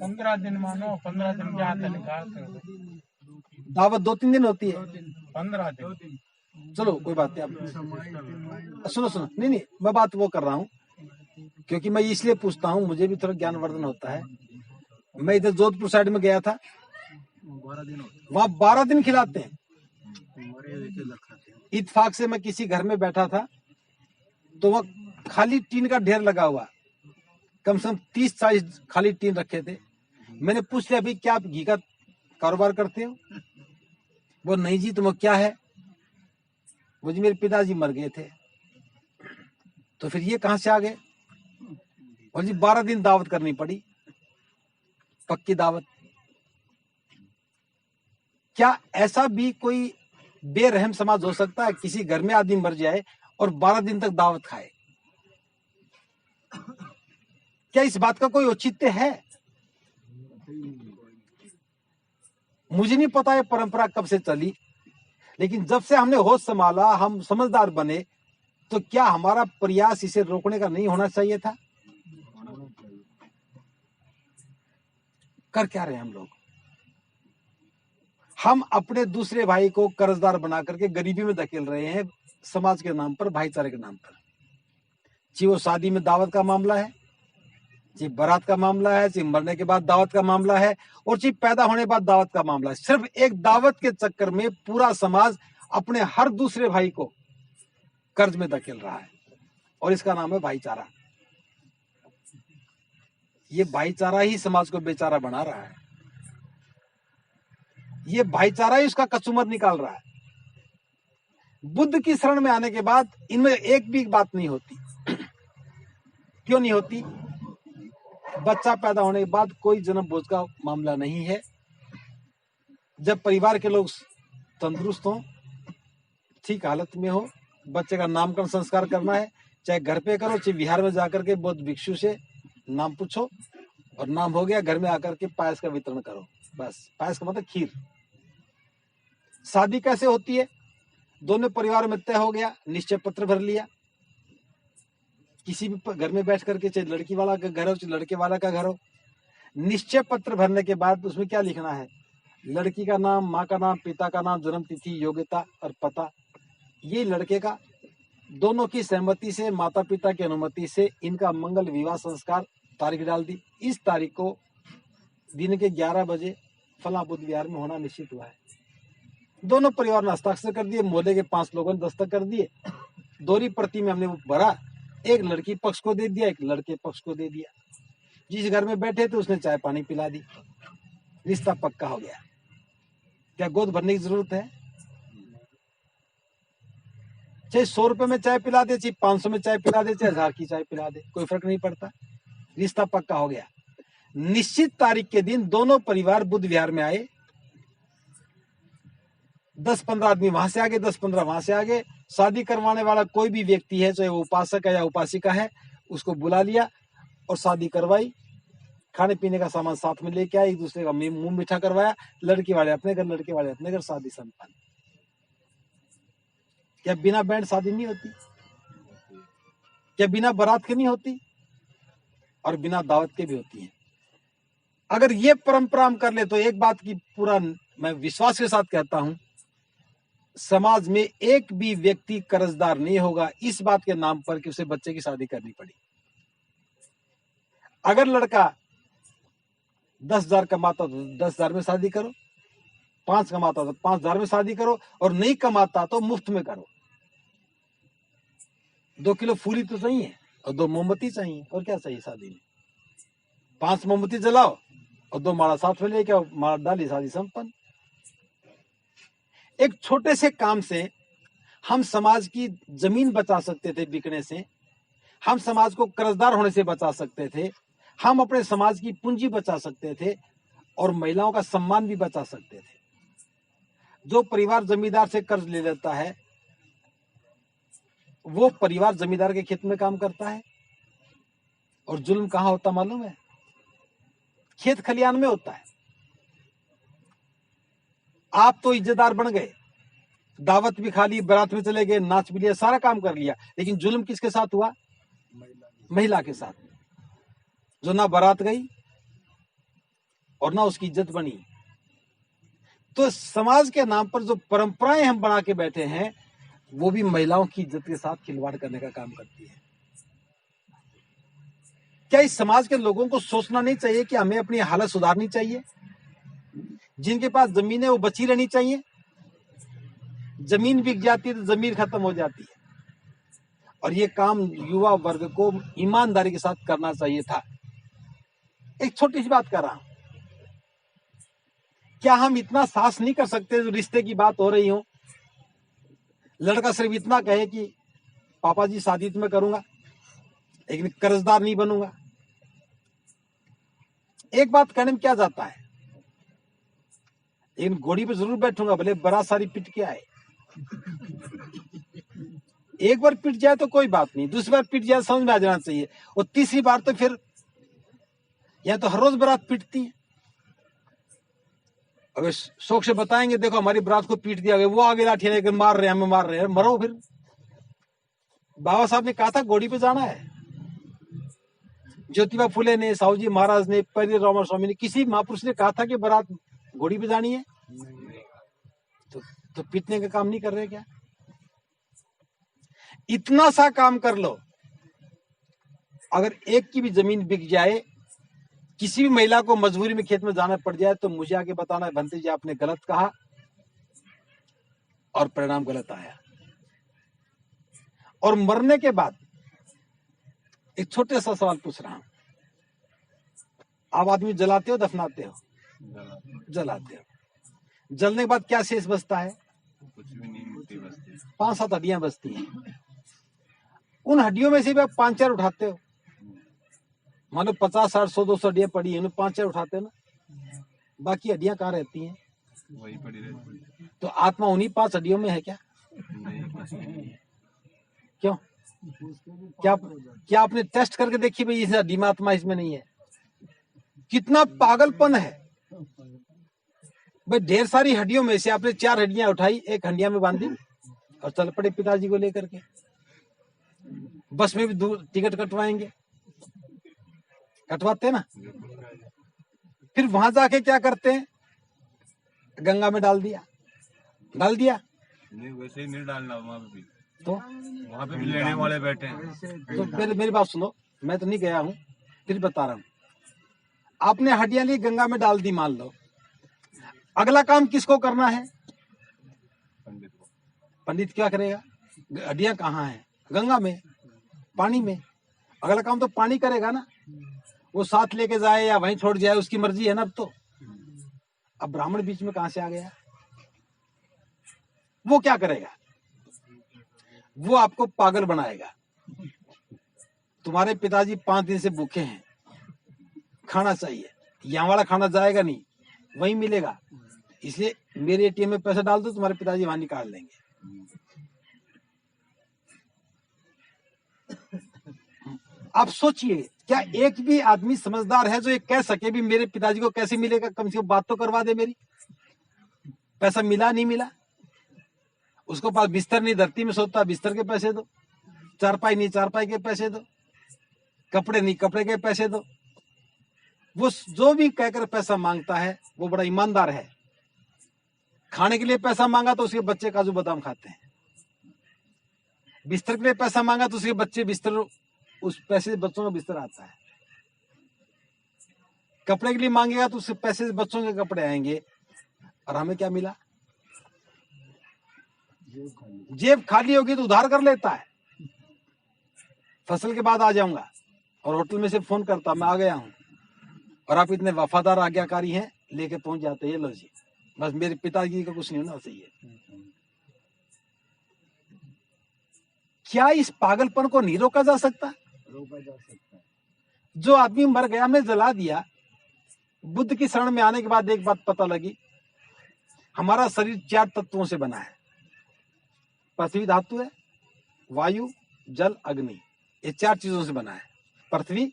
15 दिन मानो, 15 दिन क्या दावत 2-3 दिन होती है। 15 दिन। चलो कोई बात नहीं, आप सुनो, नहीं, मैं बात वो कर रहा हूँ क्योंकि मैं इसलिए पूछता हूँ, मुझे भी थोड़ा ज्ञानवर्धन होता है। मैं इधर जोधपुर साइड में गया था, वहां 12 दिन खिलाते हैं। इत्तेफाक से मैं किसी घर में बैठा था तो वहां खाली टीन का ढेर लगा हुआ, कम से कम 30-40 खाली टीन रखे थे। मैंने पूछ लिया, भाई क्या आप घी का कारोबार करते हो? वो नहीं जी। तो वो क्या है? वो जी मेरे पिताजी मर गए थे। तो फिर ये कहां से आ गए? और जी 12 दिन दावत करनी पड़ी, पक्की दावत। क्या ऐसा भी कोई बेरहम समाज हो सकता है किसी घर में आदमी मर जाए और 12 दिन तक दावत खाए? क्या इस बात का कोई औचित्य है? मुझे नहीं पता ये परंपरा कब से चली, लेकिन जब से हमने होश संभाला, हम समझदार बने, तो क्या हमारा प्रयास इसे रोकने का नहीं होना चाहिए था? कर क्या रहे हैं हम लोग? हम अपने दूसरे भाई को कर्जदार बना करके गरीबी में धकेल रहे हैं, समाज के नाम पर, भाईचारे के नाम पर। चाहे वो शादी में दावत का मामला है, चाहे बारात का मामला है, चाहे मरने के बाद दावत का मामला है, और चाहे पैदा होने के बाद दावत का मामला है। सिर्फ एक दावत के चक्कर में पूरा समाज अपने हर दूसरे भाई को कर्ज में धकेल रहा है, और इसका नाम है भाईचारा। ये भाईचारा ही समाज को बेचारा बना रहा है। ये भाईचारा ही उसका कचूमर निकाल रहा है। बुद्ध की शरण में आने के बाद इनमें एक भी बात नहीं होती। क्यों नहीं होती? बच्चा पैदा होने के बाद कोई जन्म बोझ का मामला नहीं है। जब परिवार के लोग तंदुरुस्त हो, ठीक हालत में हो, बच्चे का नामकरण संस्कार करना है, चाहे घर पे करो, चाहे बिहार में जाकर के बौद्ध भिक्षु से नाम पूछो, और नाम हो गया, घर में आकर के पायस का वितरण करो। बस, पायस का मतलब खीर। शादी कैसे होती है? दोनों परिवार में तय हो गया, निश्चय पत्र भर लिया, किसी भी घर में बैठ करके, चाहे लड़की वाला का घर हो चाहे लड़के वाला का घर हो। निश्चय पत्र भरने के बाद उसमें क्या लिखना है? लड़की का नाम, माँ का नाम, पिता का नाम, जन्म तिथि, योग्यता और पता। ये लड़के का, दोनों की सहमति से, माता पिता की अनुमति से इनका मंगल विवाह संस्कार तारीख डाल दी। इस तारीख को दिन के 11 बजे फला बुद्ध विहार में होना निश्चित हुआ है। दोनों परिवार ने हस्ताक्षर कर दिए, मोहल्ले के 5 लोगों ने दस्तखत कर दिए। दोहरी प्रति में हमने वो भरा, एक लड़की पक्ष को दे दिया, एक लड़के पक्ष को दे दिया। जिस घर में बैठे थे उसने चाय पानी पिला दी, रिश्ता पक्का हो गया। क्या गोद भरने की जरूरत है? चाहे 100 रुपए में चाय पिला दे, चाहे 500 में चाय पिला दे, चाहे 1000 की चाय पिला दे, कोई फर्क नहीं पड़ता। रिश्ता पक्का हो गया। निश्चित तारीख के दिन दोनों परिवार बुद्ध विहार में आए। 10-15 आदमी वहां से आगे, 10-15 वहां से आगे। शादी करवाने वाला कोई भी व्यक्ति है, चाहे वो उपासक है या उपासिका है, उसको बुला लिया और शादी करवाई। खाने पीने का सामान साथ में लेके आए, एक दूसरे का मुंह मीठा करवाया। लड़की वाले अपने घर, लड़के वाले अपने घर, शादी संपन्न। क्या बिना बैंड शादी नहीं होती? क्या बिना बारात के नहीं होती? और बिना दावत के भी होती है। अगर ये परंपरा हम कर ले तो एक बात की पूरा मैं विश्वास के साथ कहता हूं, समाज में एक भी व्यक्ति कर्जदार नहीं होगा इस बात के नाम पर कि उसे बच्चे की शादी करनी पड़ी। अगर लड़का 10,000 कमाता तो 10,000 में शादी करो, 5 कमाता तो 5,000 में शादी करो, और नहीं कमाता तो मुफ्त में करो। 2 किलो फूली तो चाहिए और 2 मोमबत्ती चाहिए, और क्या चाहिए शादी में? 5 मोमबत्ती जलाओ और 2 माला साथ में लेके आओ, माला डाली, शादी संपन्न। एक छोटे से काम से हम समाज की जमीन बचा सकते थे बिकने से, हम समाज को कर्जदार होने से बचा सकते थे, हम अपने समाज की पूंजी बचा सकते थे, और महिलाओं का सम्मान भी बचा सकते थे। जो परिवार जमींदार से कर्ज ले लेता है, वो परिवार जमींदार के खेत में काम करता है। और जुल्म कहां होता मालूम है? खेत खलियान में होता है। आप तो इज्जतदार बन गए, दावत भी खा ली, बारात में चले गए, नाच भी लिया, सारा काम कर लिया, लेकिन जुल्म किसके साथ हुआ? महिला के साथ, जो ना बारात गई और ना उसकी इज्जत बनी। तो समाज के नाम पर जो परंपराएं हम बना के बैठे हैं, वो भी महिलाओं की इज्जत के साथ खिलवाड़ करने का काम करती है। क्या इस समाज के लोगों को सोचना नहीं चाहिए कि हमें अपनी हालत सुधारनी चाहिए? जिनके पास जमीन है वो बची रहनी चाहिए। जमीन बिक जाती है तो जमीन खत्म हो जाती है। और ये काम युवा वर्ग को ईमानदारी के साथ करना चाहिए था। एक छोटी सी बात कर रहा हूं, क्या हम इतना साहस नहीं कर सकते? जो रिश्ते की बात हो रही हो, लड़का सिर्फ इतना कहे कि पापा जी शादी तो मैं करूंगा, लेकिन कर्जदार नहीं बनूंगा। एक बात कहने में क्या जाता है, लेकिन घोड़ी पे जरूर बैठूंगा, भले बड़ा सारी पिट के आए। एक बार पिट जाए तो कोई बात नहीं, दूसरी बार पिट जाए समझ में आ जाना चाहिए, और तीसरी बार तो फिर या तो हर रोज बारात पिटती है। अगर शौक से बताएंगे, देखो हमारी बारात को पीट दिया गया, वो आगे लाठी लेकर मार रहे हैं, हमें मार रहे हैं, मरो फिर। बाबा साहब ने कहा था घोड़ी पे जाना है, ज्योतिबा फुले ने, साहू जी महाराज ने, परियर रामा स्वामी ने, किसी महापुरुष ने कहा था कि बारात घोड़ी पे जानी है? तो पीटने का काम नहीं कर रहे क्या? इतना सा काम कर लो, अगर एक की भी जमीन बिक जाए, किसी भी महिला को मजबूरी में खेत में जाना पड़ जाए, तो मुझे आके बताना है भंते जी आपने गलत कहा और परिणाम गलत आया। और मरने के बाद एक छोटे सा सवाल पूछ रहा हूं, आप आदमी जलाते हो दफनाते हो? जलाते हो। जलने के बाद क्या शेष बचता है? कुछ भी नहीं, मिट्टी बचती है। 5-7 हड्डियां बचती हैं। उन हड्डियों में से भी आप 5-4 उठाते हो। मान लो 50, 60, 100, 200 हड्डियां पड़ी हैं, 5-4 उठाते हो ना, बाकी हड्डियां कहाँ रहती हैं? वही पड़ी रहती है। तो आत्मा उन्हीं 5 हड्डियों में है क्या? नहीं, कुछ भी नहीं। क्यों? क्या आपने टेस्ट करके देखी भाई इस हड्डी में आत्मा इसमें नहीं है? कितना पागलपन है भाई। ढेर सारी हड्डियों में से आपने 4 हड्डियां उठाई, एक हंडिया में बांधी और चल पड़े पिताजी को लेकर के। बस में भी दूर टिकट कटवाएंगे, कटवाते हैं ना। फिर वहां जाके क्या करते हैं? गंगा में डाल दिया नहीं, वैसे ही नहीं डालना वहां पे भी। तो वहां पे भी लेने वाले बैठे हैं। तो मेरी बात सुनो, मैं तो नहीं गया हूं, फिर बता रहा हूं। आपने हड्डियां ली, गंगा में डाल दी, मान लो, अगला काम किसको करना है? पंडित को। पंडित क्या करेगा? हड्डियां कहाँ हैं? गंगा में, पानी में। अगला काम तो पानी करेगा ना, वो साथ लेके जाए या वहीं छोड़ जाए, उसकी मर्जी है ना। अब ब्राह्मण बीच में कहां से आ गया? वो क्या करेगा? वो आपको पागल बनाएगा। तुम्हारे पिताजी 5 दिन से भूखे हैं, खाना चाहिए, यहाँ वाला खाना जाएगा नहीं, वहीं मिलेगा, इसलिए मेरे एटीएम में पैसा डाल दो, तुम्हारे पिताजी वहां निकाल लेंगे। आप सोचिए, क्या एक भी आदमी समझदार है जो ये कह सके भी मेरे पिताजी को कैसे मिलेगा? कम से कम बात तो करवा दे मेरी। पैसा मिला नहीं मिला, उसको पास बिस्तर नहीं, धरती में सोता, बिस्तर के पैसे दो। चारपाई नहीं, चारपाई के पैसे दो। कपड़े नहीं, कपड़े के पैसे दो। वो जो भी कहकर पैसा मांगता है वो बड़ा ईमानदार है। खाने के लिए पैसा मांगा तो उसके बच्चे काजू बादाम खाते हैं। बिस्तर के लिए पैसा मांगा तो उसके बच्चे बिस्तर, उस पैसे से बच्चों का बिस्तर आता है। कपड़े के लिए मांगेगा तो उस पैसे से बच्चों के कपड़े आएंगे। और हमें क्या मिला? जेब खाली होगी तो उधार कर लेता है। फसल के बाद आ जाऊंगा और होटल में से फोन करता, मैं आ गया हूं, और आप इतने वफादार आज्ञाकारी हैं, लेके पहुंच जाते हैं, लो जी, बस मेरे पिताजी का कुछ नहीं होना चाहिए। क्या इस पागलपन को नहीं रोका जा सकता? जो आदमी मर गया, हमने जला दिया। बुद्ध की शरण में आने के बाद एक बात पता लगी, हमारा शरीर 4 तत्वों से बना है। पृथ्वी धातु है, वायु, जल, अग्नि, ये 4 चीजों से बना है। पृथ्वी,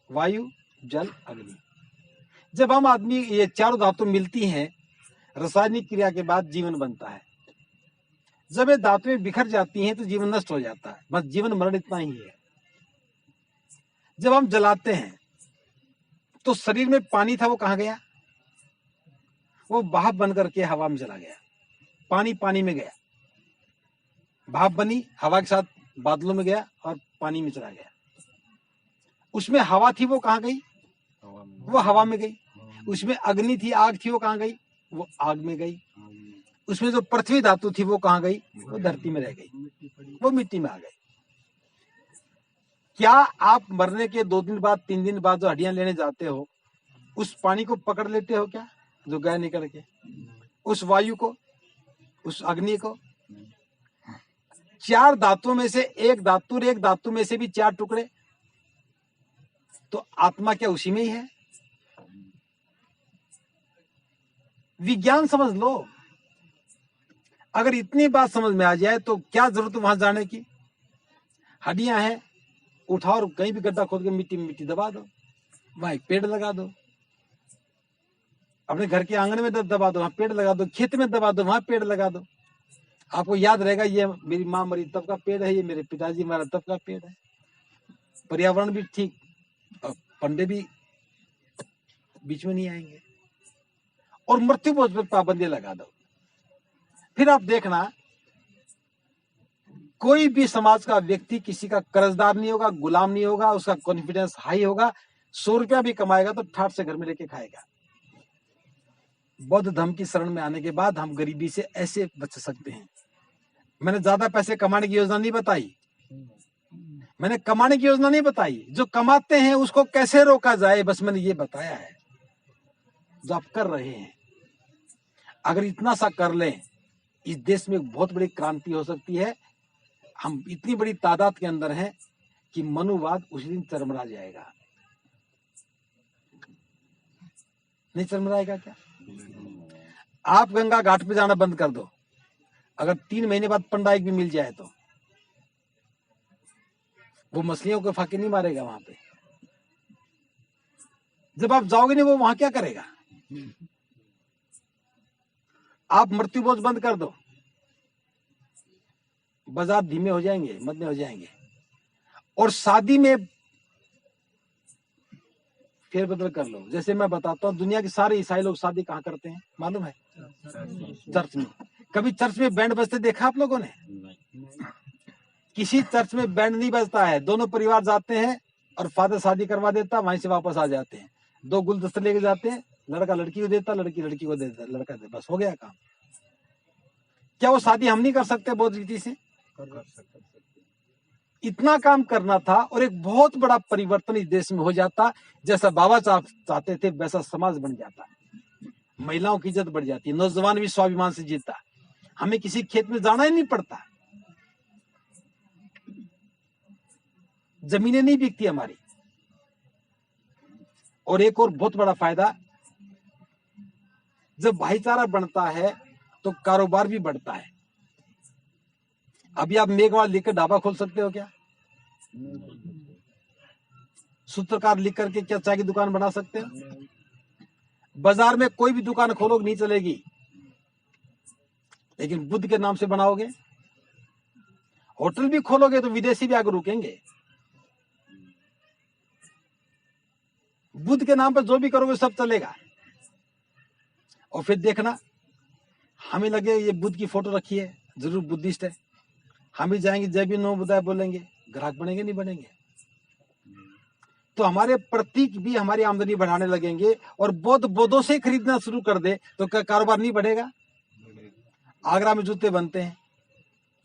वायु, जल, अग्नि। जब हम आदमी ये 4 धातु मिलती हैं, रासायनिक क्रिया के बाद जीवन बनता है। जब ये धातुएं बिखर जाती हैं तो जीवन नष्ट हो जाता है। बस जीवन मरण इतना ही है। जब हम जलाते हैं तो शरीर में पानी था, वो कहां गया? वो भाप बन करके हवा में चला गया। पानी पानी में गया, भाप बनी, हवा के साथ बादलों में गया और पानी में चला गया। उसमें हवा थी, वो कहां गई? वो हवा में गई। उसमें अग्नि थी, आग थी, वो कहां गई? वो आग में गई। उसमें जो पृथ्वी धातु थी वो कहां गई? वो धरती में रह गई, वो मिट्टी में आ गई। क्या आप मरने के 2 दिन बाद, 3 दिन बाद जो हड्डियां लेने जाते हो, उस पानी को पकड़ लेते हो क्या, जो गए निकल के? उस वायु को, उस अग्नि को? 4 धातुओं में से एक धातु, एक धातु में से भी 4 टुकड़े, तो आत्मा क्या उसी में ही है? विज्ञान समझ लो। अगर इतनी बात समझ में आ जाए तो क्या जरूरत वहां जाने की? हड्डियां हैं, उठाओ और कहीं भी गड्ढा खोद के मिट्टी में मिट्टी दबा दो, वहां एक पेड़ लगा दो। अपने घर के आंगन में दबा दो, वहां पेड़ लगा दो। खेत में दबा दो, वहां पेड़ लगा दो। आपको याद रहेगा, ये मेरी माँ मरी तब का पेड़ है, ये मेरे पिताजी मारा तब का पेड़ है। पर्यावरण भी ठीक और पंडे भी बीच में नहीं आएंगे, और मृत्यु भोज पर पाबंदी लगा दो। फिर आप देखना, कोई भी समाज का व्यक्ति किसी का कर्जदार नहीं होगा, गुलाम नहीं होगा, उसका कॉन्फिडेंस हाई होगा, 100 रुपया भी कमाएगा तो ठाट से घर में लेके खाएगा। बौद्ध धर्म की शरण में आने के बाद हम गरीबी से ऐसे बच सकते हैं। मैंने ज्यादा पैसे कमाने की योजना नहीं बताई, मैंने कमाने की योजना नहीं बताई, जो कमाते हैं उसको कैसे रोका जाए, बस मैंने ये बताया है जो आप कर रहे हैं। अगर इतना सा कर लें, इस देश में एक बहुत बड़ी क्रांति हो सकती है। हम इतनी बड़ी तादाद के अंदर हैं कि मनुवाद उस दिन चरमरा जाएगा। नहीं चरमराएगा क्या? आप गंगा घाट पे जाना बंद कर दो, अगर 3 महीने बाद पंडा एक भी मिल जाए तो वो मछलियों को फाके नहीं मारेगा वहां पे। जब आप जाओगे नहीं, वो वहां क्या करेगा? आप मृत्यु भोज बंद कर दो, बाजार धीमे हो जाएंगे, मंदे हो जाएंगे। और शादी में फेरबदल कर लो। जैसे मैं बताता हूँ, दुनिया के सारे ईसाई लोग शादी कहाँ करते हैं मालूम है? चर्च में। कभी चर्च में बैंड बजते देखा आप लोगों ने? किसी चर्च में बैंड नहीं बजता है, दोनों परिवार जाते हैं और फादर शादी करवा देता, वहीं से वापस आ जाते हैं। 2 गुलदस्ते लेके जाते हैं, लड़का लड़की को देता, लड़की लड़की को देता, लड़का देता, बस हो गया काम। क्या वो शादी हम नहीं कर सकते बौद्ध रीति से? इतना काम करना था और एक बहुत बड़ा परिवर्तन इस देश में हो जाता। जैसा बाबा चाहते थे वैसा समाज बन जाता, महिलाओं की इज्जत बढ़ जाती, नौजवान भी स्वाभिमान से जीता, हमें किसी खेत में जाना ही नहीं पड़ता, जमीनें नहीं बिकती हमारी। और एक और बहुत बड़ा फायदा, जब भाईचारा बढ़ता है तो कारोबार भी बढ़ता है। अभी आप मेघवाड़ लिखकर ढाबा खोल सकते हो क्या? सूत्रकार लिख करके क्या चाय की दुकान बना सकते हो? बाजार में कोई भी दुकान खोलोगे नहीं चलेगी, लेकिन बुद्ध के नाम से बनाओगे, होटल भी खोलोगे तो विदेशी भी आगे रुकेंगे। बुद्ध के नाम पर जो भी करोगे सब चलेगा। और फिर देखना, हमें लगे ये बुद्ध की फोटो रखी है, जरूर बुद्धिस्ट है, हम भी जाएंगे जय भी नो बुधाय बोलेंगे, ग्राहक बनेंगे नहीं बनेंगे? तो हमारे प्रतीक भी हमारी आमदनी बढ़ाने लगेंगे। और बौद्धों से खरीदना शुरू कर दे तो क्या कारोबार नहीं बढ़ेगा? आगरा में जूते बनते हैं,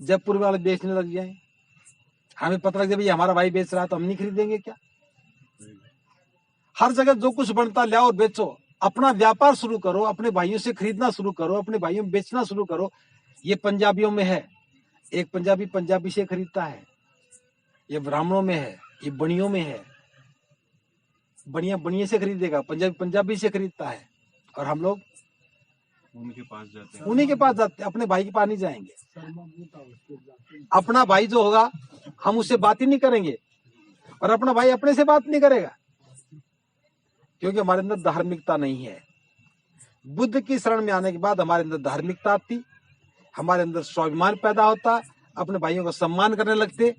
जयपुर वाले बेचने लग जाए, हमें पता लग जाए भाई हमारा भाई बेच रहा है तो हम नहीं खरीदेंगे क्या? हर जगह जो कुछ बनता लाओ और बेचो, अपना व्यापार शुरू करो, अपने भाइयों से खरीदना शुरू करो, अपने भाइयों में बेचना शुरू करो। ये पंजाबियों में है, एक पंजाबी पंजाबी से खरीदता है, ये ब्राह्मणों में है, ये बनियों में है, बनिया बनिए से खरीदेगा, पंजाबी पंजाबी से खरीदता है। और हम लोग उनके पास जाते हैं, उन्हीं के पास जाते, अपने भाई के पास नहीं जाएंगे। अपना भाई जो होगा हम उससे बात ही नहीं करेंगे, और अपना भाई अपने से बात नहीं करेगा, क्योंकि हमारे अंदर धार्मिकता नहीं है। बुद्ध की शरण में आने के बाद हमारे अंदर धार्मिकता आती, हमारे अंदर स्वाभिमान पैदा होता, अपने भाइयों का सम्मान करने लगते।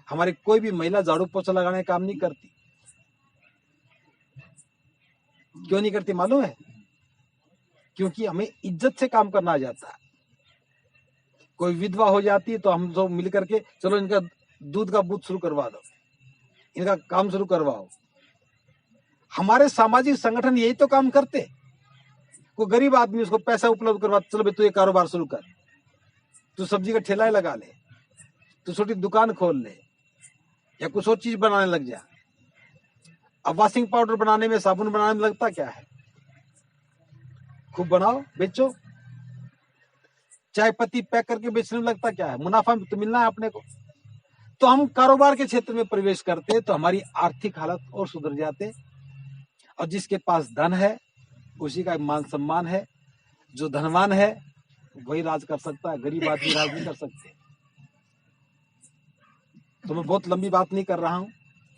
हमारी कोई भी महिला झाड़ू पोछा लगाने का काम नहीं करती। क्यों नहीं करती मालूम है? क्योंकि हमें इज्जत से काम करना आ जाता है। कोई विधवा हो जाती है तो हम सब मिल करके चलो इनका दूध का बूथ शुरू करवा दो, इनका काम शुरू करवाओ। हमारे सामाजिक संगठन यही तो काम करते। कोई गरीब आदमी उसको पैसा उपलब्ध करवा, चलो भाई तू ये कारोबार शुरू कर, तू सब्जी का ठेला लगा ले, तू छोटी दुकान खोल ले, या कुछ और चीज बनाने लग जा। अब वॉशिंग पाउडर बनाने में, साबुन बनाने में लगता क्या है? खूब बनाओ, बेचो। चाय पत्ती पैक करके बेचने में लगता क्या है? मुनाफा तो मिलना है अपने को। तो हम कारोबार के क्षेत्र में प्रवेश करते तो हमारी आर्थिक हालत और सुधर जाते। और जिसके पास धन है उसी का मान सम्मान है, जो धनवान है वही राज कर सकता है, गरीब आदमी राज नहीं कर सकते। तो मैं बहुत लंबी बात नहीं कर रहा हूं,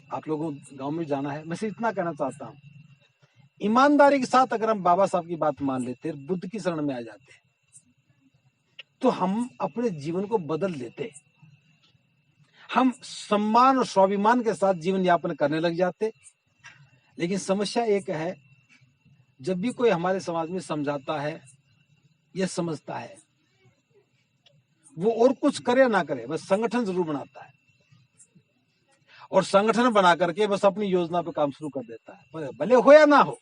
आप लोगों को गांव में जाना है। मैं सिर्फ इतना कहना चाहता हूं, ईमानदारी के साथ अगर हम बाबा साहब की बात मान लेते, बुद्ध की शरण में आ जाते, तो हम अपने जीवन को बदल देते। हम सम्मान और स्वाभिमान के साथ जीवन यापन करने लग जाते। लेकिन समस्या एक है, जब भी कोई हमारे समाज में समझाता है या समझता है, वो और कुछ करे या ना करे, बस संगठन जरूर बनाता है और संगठन बना करके बस अपनी योजना पे काम शुरू कर देता है, भले हो या ना हो।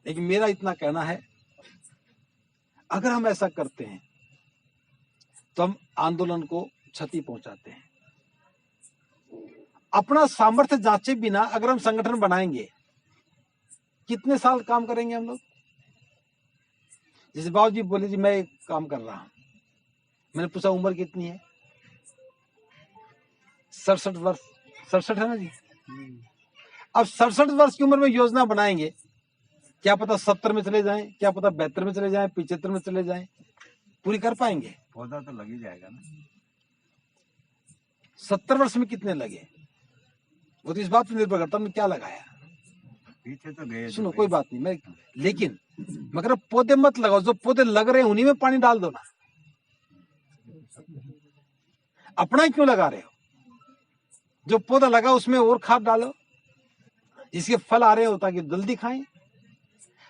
लेकिन मेरा इतना कहना है, अगर हम ऐसा करते हैं तो हम आंदोलन को क्षति पहुंचाते हैं। अपना सामर्थ्य जांचे बिना अगर हम संगठन बनाएंगे, कितने साल काम करेंगे हम लोग? जैसे बाबू जी बोले जी मैं एक काम कर रहा हूं, मैंने पूछा उम्र कितनी है? 67 वर्ष। 67 है ना जी? अब 67 वर्ष की उम्र में योजना बनाएंगे, क्या पता 70 में चले जाएं, क्या पता 72 में चले जाएं, 75 में चले जाएं, पूरी कर पाएंगे? पौधा तो लग ही जाएगा ना। 70 वर्ष में कितने लगे वो तो इस बात पर निर्भर करता है क्या लगाया। पीछे तो गए। सुनो कोई बात नहीं, लेकिन मगर पौधे मत लगाओ, जो पौधे लग रहे हैं उन्हीं में पानी डाल दो ना। अपना ही क्यों लगा रहे हो? जो पौधा लगा उसमें और खाद डालो, जिसके फल आ रहे हो ताकि जल्दी खाएं।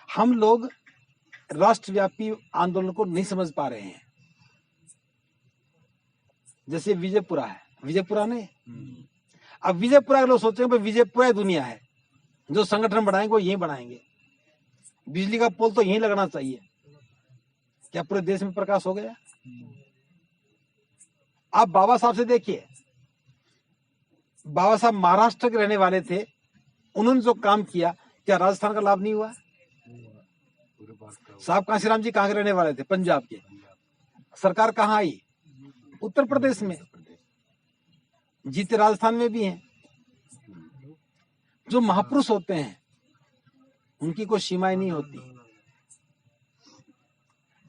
हम लोग राष्ट्रव्यापी आंदोलन को नहीं समझ पा रहे हैं। जैसे विजयपुरा है, विजयपुरा नहीं, अब विजयपुरा के लोग सोचेंगे भाई विजयपुरा दुनिया है, जो संगठन बनाएंगे वो यही बनाएंगे, बिजली का पोल तो यहीं लगना चाहिए। क्या पूरे देश में प्रकाश हो गया? आप बाबा साहब से देखिए, बाबा साहब महाराष्ट्र के रहने वाले थे, उन्होंने जो काम किया क्या राजस्थान का लाभ नहीं हुआ? साहब कांशीराम जी कहाँ के रहने वाले थे? पंजाब के। सरकार कहाँ आई? उत्तर प्रदेश में। जीते राजस्थान में भी हैं। जो महापुरुष होते हैं उनकी कोई सीमाएं नहीं होती।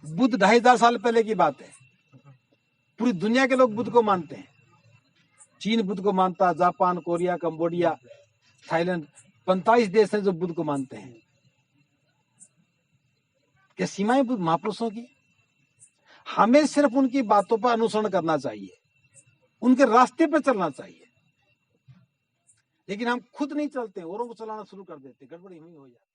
बुद्ध 2500 साल पहले की बात है, पूरी दुनिया के लोग बुद्ध को मानते हैं। चीन बुद्ध को मानता, जापान, कोरिया, कंबोडिया, थाईलैंड, 45 देश हैं जो बुद्ध को मानते हैं। क्या सीमाएं बुद्ध महापुरुषों की? हमें सिर्फ उनकी बातों पर अनुसरण करना चाहिए, उनके रास्ते पर चलना चाहिए। लेकिन हम खुद नहीं चलते, औरों को चलाना शुरू कर देते, गड़बड़ी हुई हो जाती।